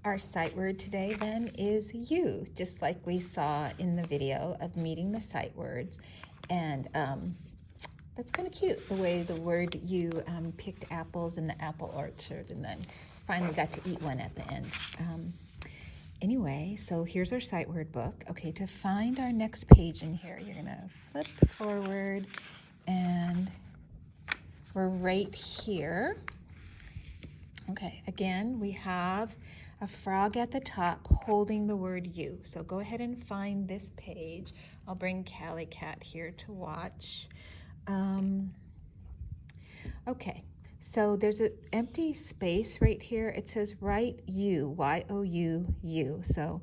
Our sight word today then is you, just like we saw in the video of meeting the sight words. And that's kind of cute, the way the word you picked apples in the apple orchard and then finally got to eat one at the end. Anyway, so here's our sight word book. Okay, to find our next page in here, you're gonna flip forward and we're right here. Okay, again, we have a frog at the top holding the word you. So go ahead and find this page. I'll bring Callie Cat here to watch. Okay, so there's an empty space right here. It says write you, Y-O-U-U. So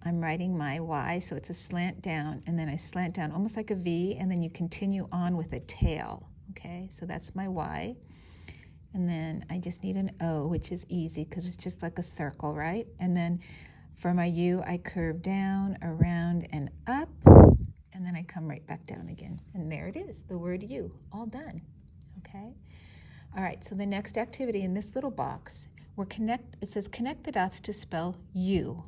I'm writing my Y, so it's a slant down, and then I slant down almost like a V, and then you continue on with a tail. Okay, so that's my Y. And then I just need an O, which is easy because it's just like a circle, right? And then for my U, I curve down, around, and up, and then I come right back down again. And there it is, the word you, all done, okay? All right, so the next activity in this little box, it says connect the dots to spell you.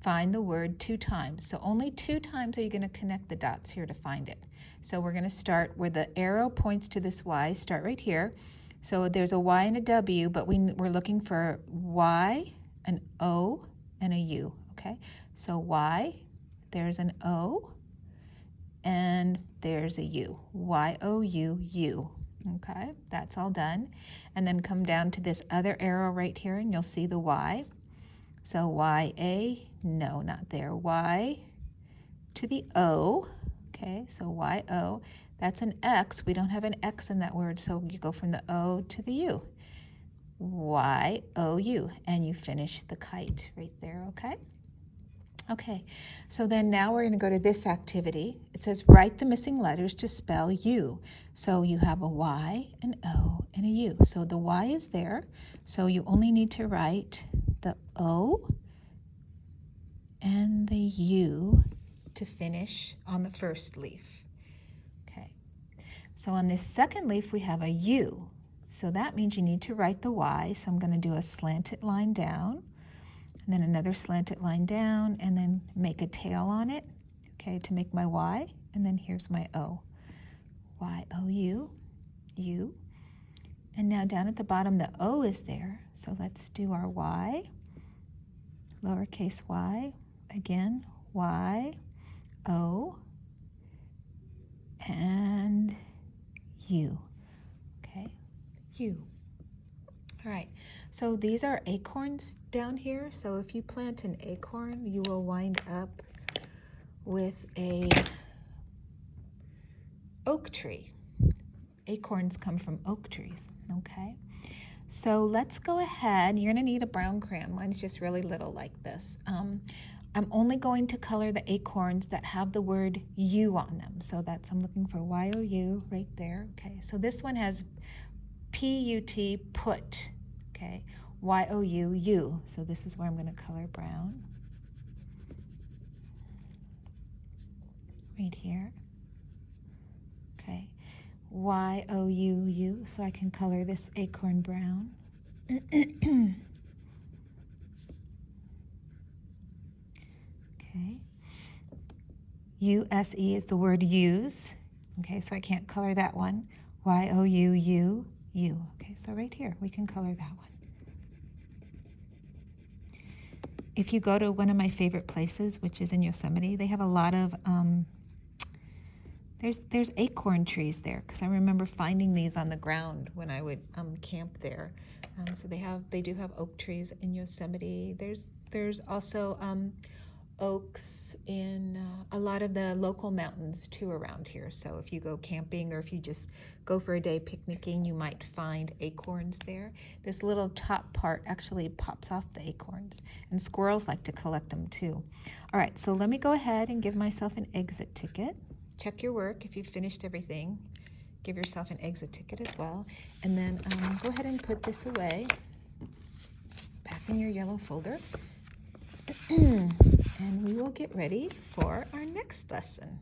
Find the word 2 times. So only 2 times are you gonna connect the dots here to find it. So we're gonna start where the arrow points to this Y, start right here. So there's a Y and a W, but we're looking for Y, an O, and a U, okay? So Y, there's an O, and there's a U, Y-O-U-U, okay? That's all done. And then come down to this other arrow right here, and you'll see the Y. So Y-A, no, not there, Y to the O, okay? So Y-O. That's an X. We don't have an X in that word, so you go from the O to the U. Y-O-U, and you finish the kite right there, okay? Okay, so then now we're going to go to this activity. It says write the missing letters to spell you. So you have a Y, an O, and a U. So the Y is there, so you only need to write the O and the U to finish on the first leaf. So on this second leaf, we have a U. So that means you need to write the Y. So I'm going to do a slanted line down, and then another slanted line down, and then make a tail on it, okay, to make my Y. And then here's my O. Y-O-U, U. And now down at the bottom, the O is there. So let's do our Y, lowercase y, again, Y, O, and U, okay, U. All right, so these are acorns down here. So if you plant an acorn, you will wind up with a oak tree. Acorns come from oak trees, okay? So let's go ahead. You're gonna need a brown crayon. Mine's just really little like this. I'm only going to color the acorns that have the word you on them. So I'm looking for Y-O-U right there. Okay, so this one has P-U-T, put, okay, Y-O-U-U. So this is where I'm gonna color brown. Right here, okay, Y-O-U-U, so I can color this acorn brown. Okay, U-S-E is the word use. Okay, so I can't color that one. Y-O-U-U-U. Okay, so right here, we can color that one. If you go to one of my favorite places, which is in Yosemite, they have a lot of, there's acorn trees there, because I remember finding these on the ground when I would camp there. So they do have oak trees in Yosemite. There's also oaks in a lot of the local mountains too around here. So if you go camping or if you just go for a day picnicking, you might find acorns there. This little top part actually pops off the acorns, and squirrels like to collect them too. All right, so let me go ahead and give myself an exit ticket. Check your work. If you've finished everything, give yourself an exit ticket as well. And then go ahead and put this away back in your yellow folder. And we will get ready for our next lesson.